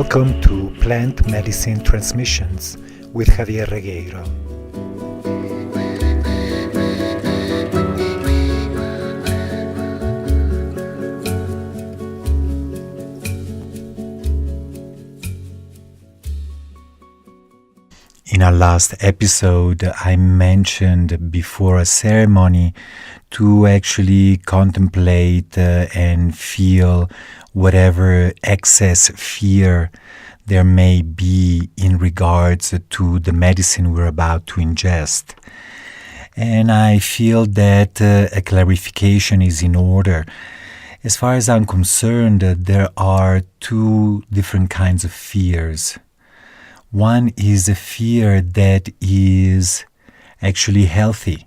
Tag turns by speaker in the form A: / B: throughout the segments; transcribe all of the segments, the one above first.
A: Welcome to Plant Medicine Transmissions with Javier Regueiro. In our last episode, I mentioned before a ceremony to actually contemplate and feel whatever excess fear there may be in regards to the medicine we're about to ingest. And I feel that a clarification is in order. As far as I'm concerned, there are two different kinds of fears. One is a fear that is actually healthy.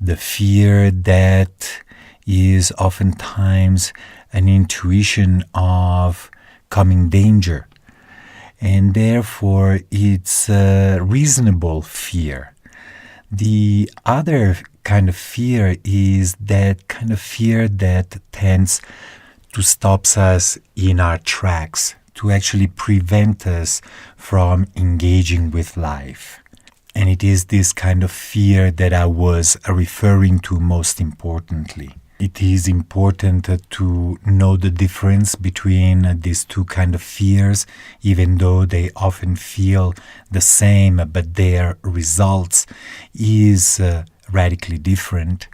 A: The fear that is oftentimes an intuition of coming danger. And therefore, it's a reasonable fear. The other kind of fear is that kind of fear that tends to stop us in our tracks, to actually prevent us from engaging with life. And it is this kind of fear that I was referring to most importantly. It is important to know the difference between these two kind of fears, even though they often feel the same, but their results is radically different.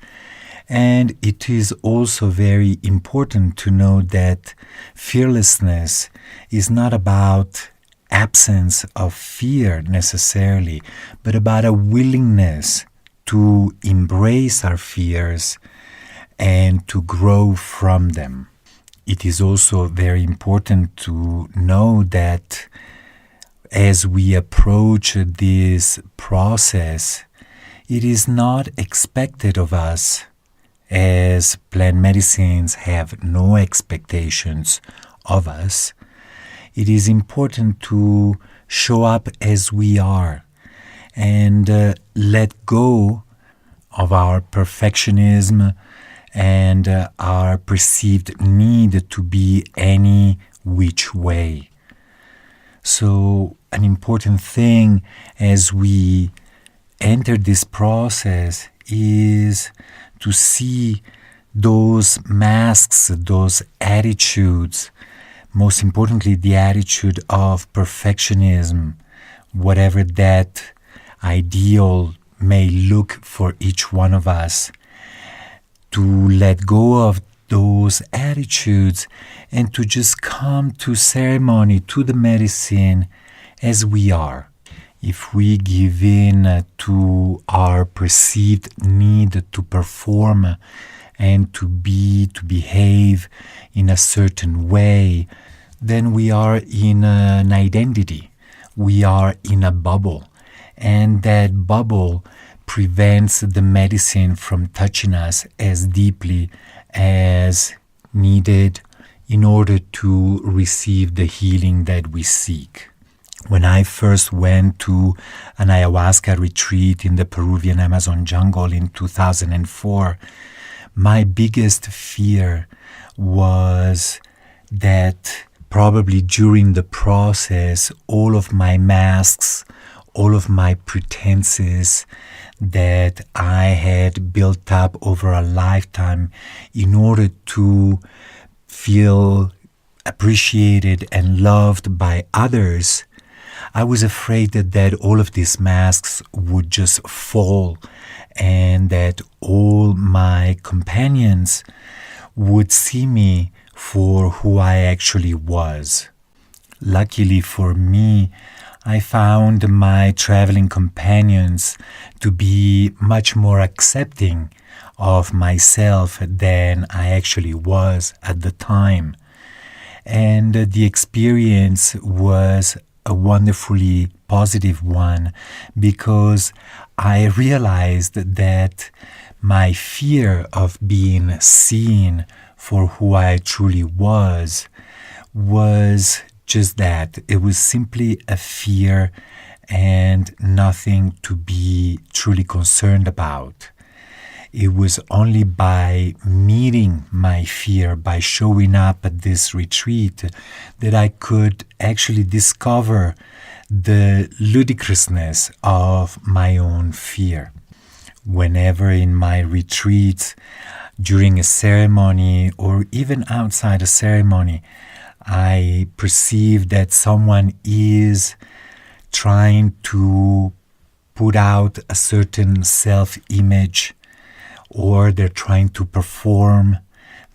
A: And it is also very important to know that fearlessness is not about absence of fear necessarily, but about a willingness to embrace our fears and to grow from them. It is also very important to know that as we approach this process, it is not expected of us, as plant medicines have no expectations of us. It is important to show up as we are and let go of our perfectionism and our perceived need to be any which way. So an important thing as we enter this process is to see those masks, those attitudes, most importantly the attitude of perfectionism, whatever that ideal may look for each one of us, to let go of those attitudes and to just come to ceremony, to the medicine as we are. If we give in to our perceived need to perform and to behave in a certain way, then we are in an identity. We are in a bubble. And that bubble prevents the medicine from touching us as deeply as needed in order to receive the healing that we seek. When I first went to an ayahuasca retreat in the Peruvian Amazon jungle in 2004, my biggest fear was that probably during the process, all of my masks, all of my pretenses that I had built up over a lifetime in order to feel appreciated and loved by others, I was afraid that all of these masks would just fall and that all my companions would see me for who I actually was. Luckily for me, I found my traveling companions to be much more accepting of myself than I actually was at the time. And the experience was a wonderfully positive one because I realized that my fear of being seen for who I truly was just that. It was simply a fear and nothing to be truly concerned about. It was only by meeting my fear, by showing up at this retreat, that I could actually discover the ludicrousness of my own fear. Whenever in my retreats, during a ceremony or even outside a ceremony, I perceive that someone is trying to put out a certain self-image, or they're trying to perform.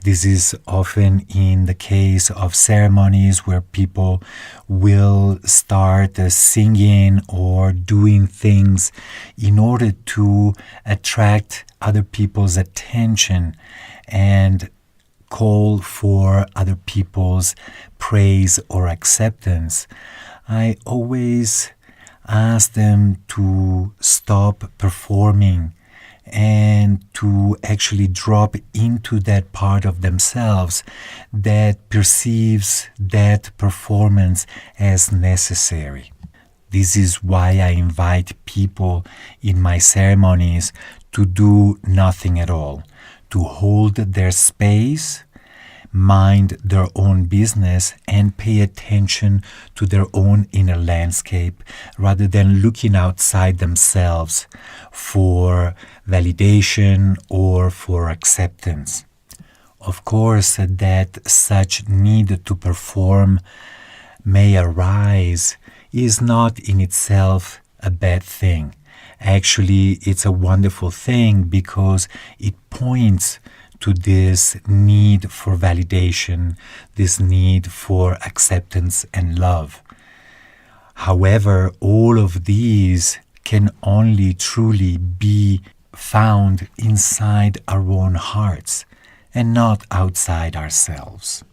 A: This is often in the case of ceremonies where people will start singing or doing things in order to attract other people's attention and call for other people's praise or acceptance. I always ask them to stop performing and to actually drop into that part of themselves that perceives that performance as necessary. This is why I invite people in my ceremonies to do nothing at all, to hold their space, mind their own business, and pay attention to their own inner landscape rather than looking outside themselves for validation or for acceptance. Of course, that such need to perform may arise is not in itself a bad thing. Actually, it's a wonderful thing because it points to this need for validation, this need for acceptance and love. However, all of these can only truly be found inside our own hearts and not outside ourselves.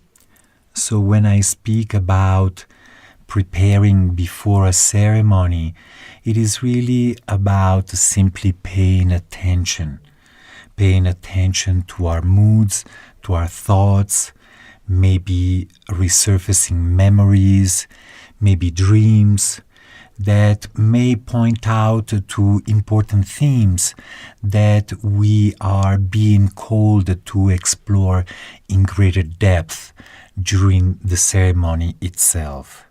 A: So when I speak about preparing before a ceremony, it is really about simply paying attention to our moods, to our thoughts, maybe resurfacing memories, maybe dreams that may point out to important themes that we are being called to explore in greater depth during the ceremony itself.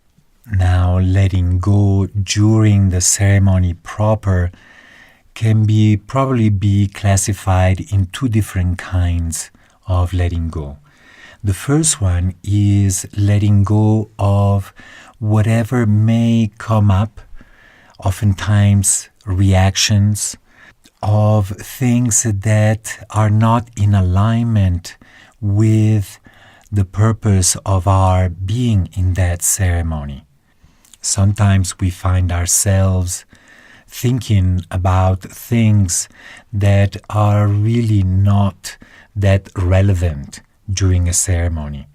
A: Now, letting go during the ceremony proper can probably be classified in two different kinds of letting go. The first one is letting go of whatever may come up, oftentimes reactions of things that are not in alignment with the purpose of our being in that ceremony. Sometimes we find ourselves thinking about things that are really not that relevant during a ceremony.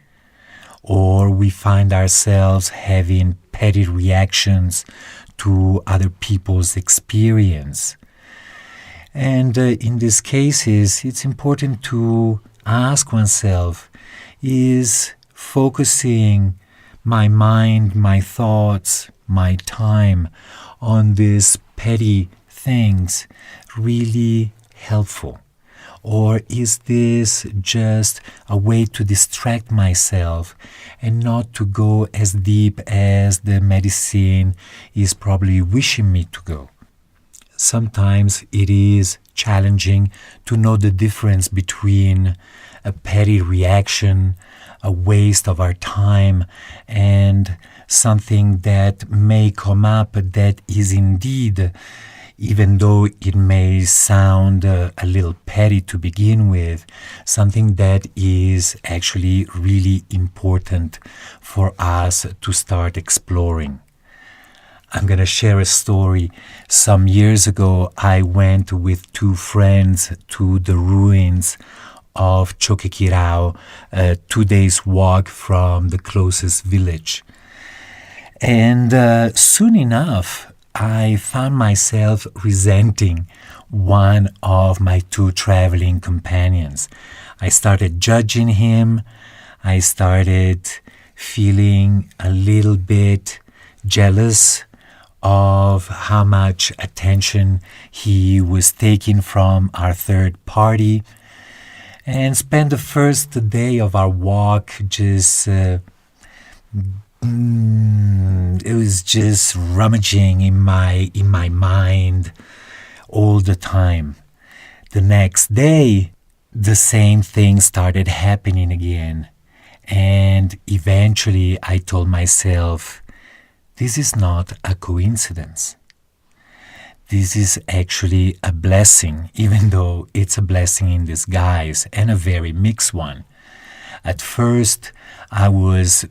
A: Or we find ourselves having petty reactions to other people's experience. And in these cases, it's important to ask oneself, is focusing my mind, my thoughts, my time on these petty things really helpful? Or is this just a way to distract myself and not to go as deep as the medicine is probably wishing me to go? Sometimes it is challenging to know the difference between a petty reaction, a waste of our time, and something that may come up that is indeed, even though it may sound a little petty to begin with, something that is actually really important for us to start exploring. I'm going to share a story. Some years ago, I went with two friends to the ruins of Choquequirao, a 2 days walk from the closest village. And soon enough, I found myself resenting one of my two traveling companions. I started judging him. I started feeling a little bit jealous of how much attention he was taking from our third party, and spent the first day of our walk just it was just rummaging in my mind all the time. The next day, the same thing started happening again, and eventually I told myself, this is not a coincidence. This is actually a blessing, even though it's a blessing in disguise, and a very mixed one. At first, I was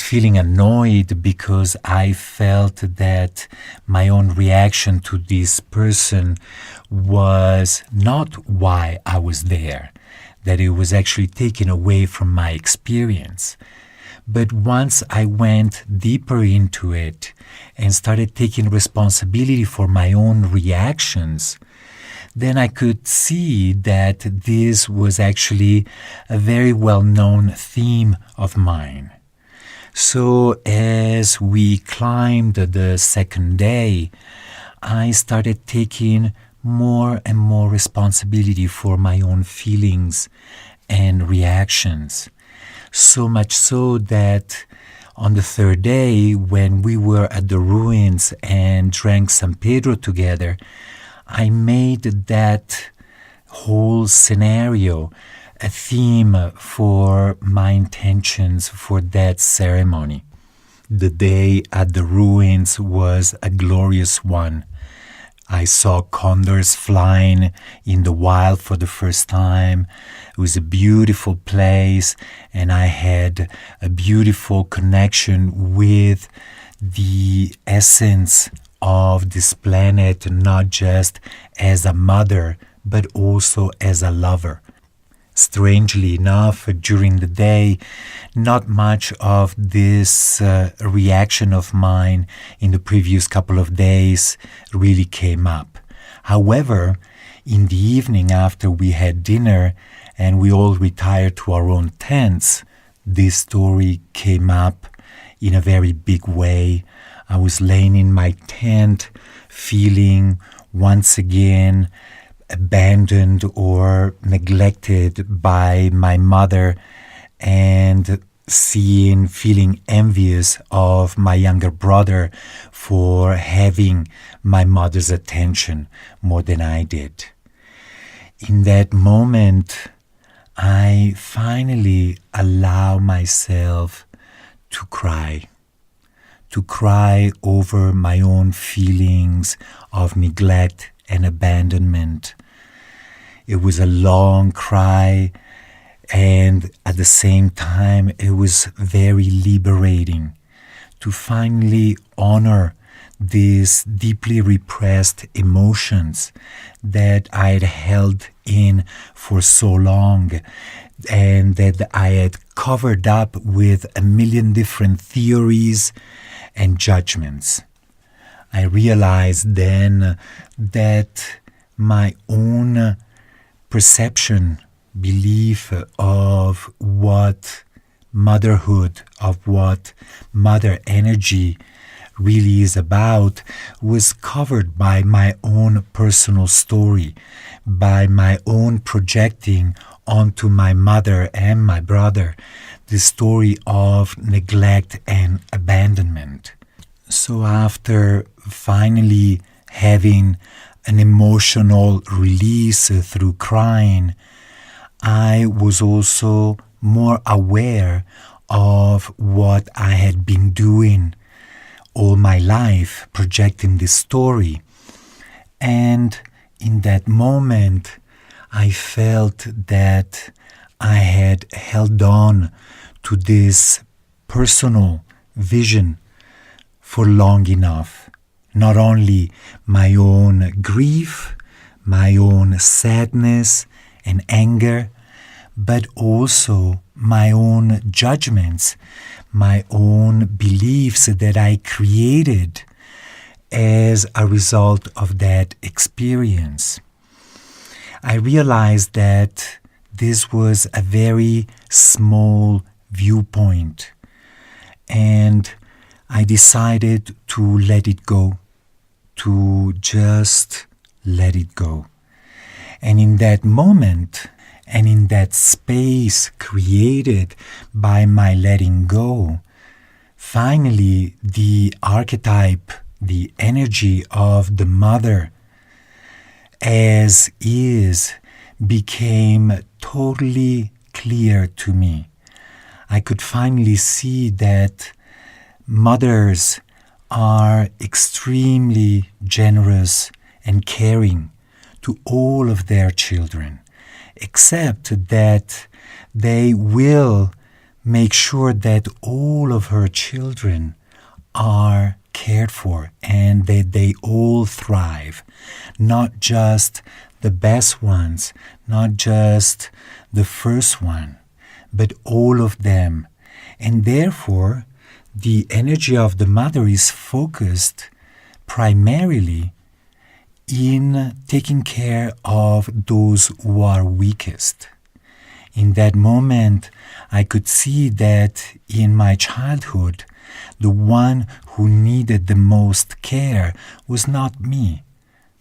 A: feeling annoyed because I felt that my own reaction to this person was not why I was there, that it was actually taken away from my experience. But once I went deeper into it and started taking responsibility for my own reactions, then I could see that this was actually a very well-known theme of mine. So as we climbed the second day, I started taking more and more responsibility for my own feelings and reactions. So much so that on the third day, when we were at the ruins and drank San Pedro together, I made that whole scenario a theme for my intentions for that ceremony. The day at the ruins was a glorious one. I saw condors flying in the wild for the first time. It was a beautiful place, and I had a beautiful connection with the essence of this planet, not just as a mother, but also as a lover. Strangely enough, during the day, not much of this reaction of mine in the previous couple of days really came up. However, in the evening after we had dinner and we all retired to our own tents, this story came up in a very big way. I was laying in my tent, feeling once again abandoned or neglected by my mother, and feeling envious of my younger brother for having my mother's attention more than I did. In that moment, I finally allow myself to cry over my own feelings of neglect and abandonment. It was a long cry, and at the same time, it was very liberating to finally honor these deeply repressed emotions that I had held in for so long and that I had covered up with a million different theories and judgments. I realized then that my own perception, belief of what motherhood, of what mother energy really is about, was covered by my own personal story, by my own projecting onto my mother and my brother the story of neglect and abandonment. So after finally having an emotional release through crying, I was also more aware of what I had been doing all my life, projecting this story. And in that moment, I felt that I had held on to this personal vision for long enough. Not only my own grief, my own sadness and anger, but also my own judgments, my own beliefs that I created as a result of that experience. I realized that this was a very small viewpoint, and I decided to let it go, to just let it go. And in that moment, and in that space created by my letting go, finally the archetype, the energy of the mother as is became totally clear to me. I could finally see that mothers are extremely generous and caring to all of their children, except that they will make sure that all of her children are cared for and that they all thrive, not just the best ones, not just the first one, but all of them. And therefore, the energy of the mother is focused primarily in taking care of those who are weakest. In that moment, I could see that in my childhood, the one who needed the most care was not me,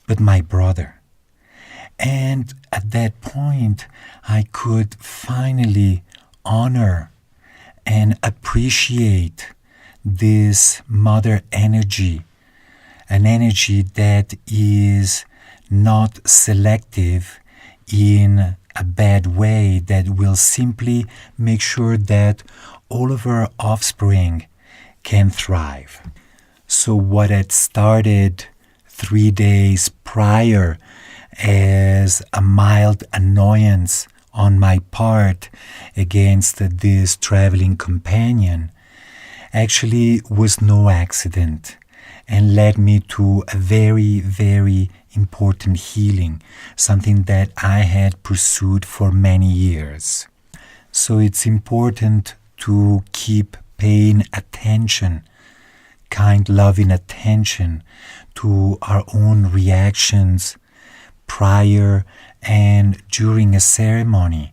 A: but my brother. And at that point, I could finally honor and appreciate this mother energy, an energy that is not selective in a bad way, that will simply make sure that all of her offspring can thrive. So what had started 3 days prior as a mild annoyance on my part against this traveling companion actually was no accident and led me to a very, very important healing, something that I had pursued for many years. So it's important to keep paying attention, kind, loving attention to our own reactions prior and during a ceremony,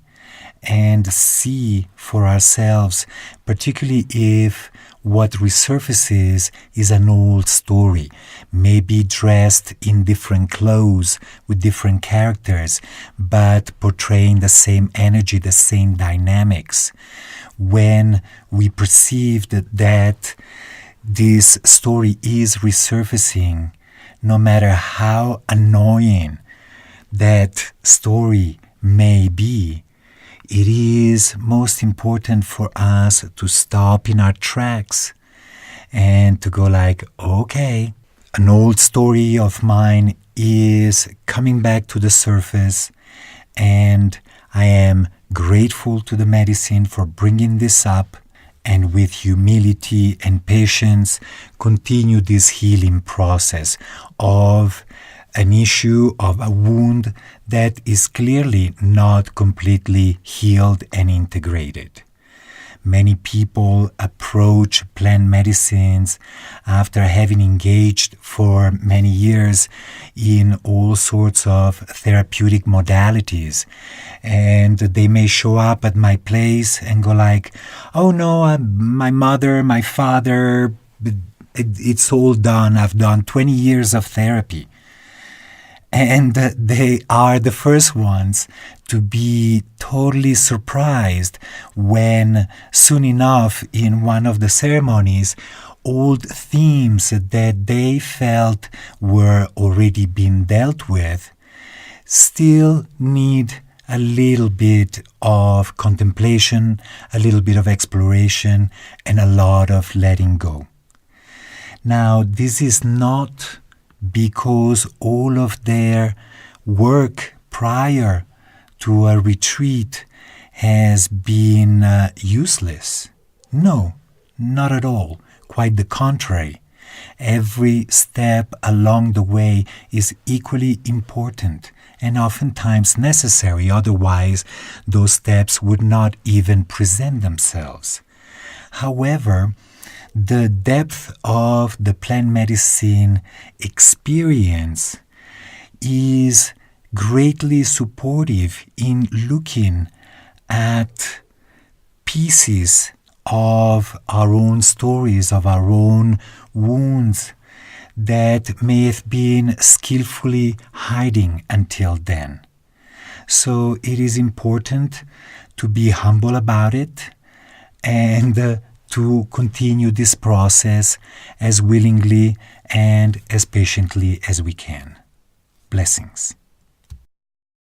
A: and see for ourselves, particularly if what resurfaces is an old story, maybe dressed in different clothes with different characters, but portraying the same energy, the same dynamics. When we perceive that this story is resurfacing, no matter how annoying that story may be, it is most important for us to stop in our tracks and to go like, okay, an old story of mine is coming back to the surface, and I am grateful to the medicine for bringing this up, and with humility and patience continue this healing process of an issue, of a wound that is clearly not completely healed and integrated. Many people approach plant medicines after having engaged for many years in all sorts of therapeutic modalities. And they may show up at my place and go like, oh no, my mother, my father, it's all done. I've done 20 years of therapy. And they are the first ones to be totally surprised when soon enough in one of the ceremonies, old themes that they felt were already being dealt with still need a little bit of contemplation, a little bit of exploration, and a lot of letting go. Now, this is not because all of their work prior to a retreat has been useless. No, not at all. Quite the contrary. Every step along the way is equally important and oftentimes necessary. Otherwise, those steps would not even present themselves. However, the depth of the plant medicine experience is greatly supportive in looking at pieces of our own stories, of our own wounds that may have been skillfully hiding until then. So it is important to be humble about it and to continue this process as willingly and as patiently as we can. Blessings.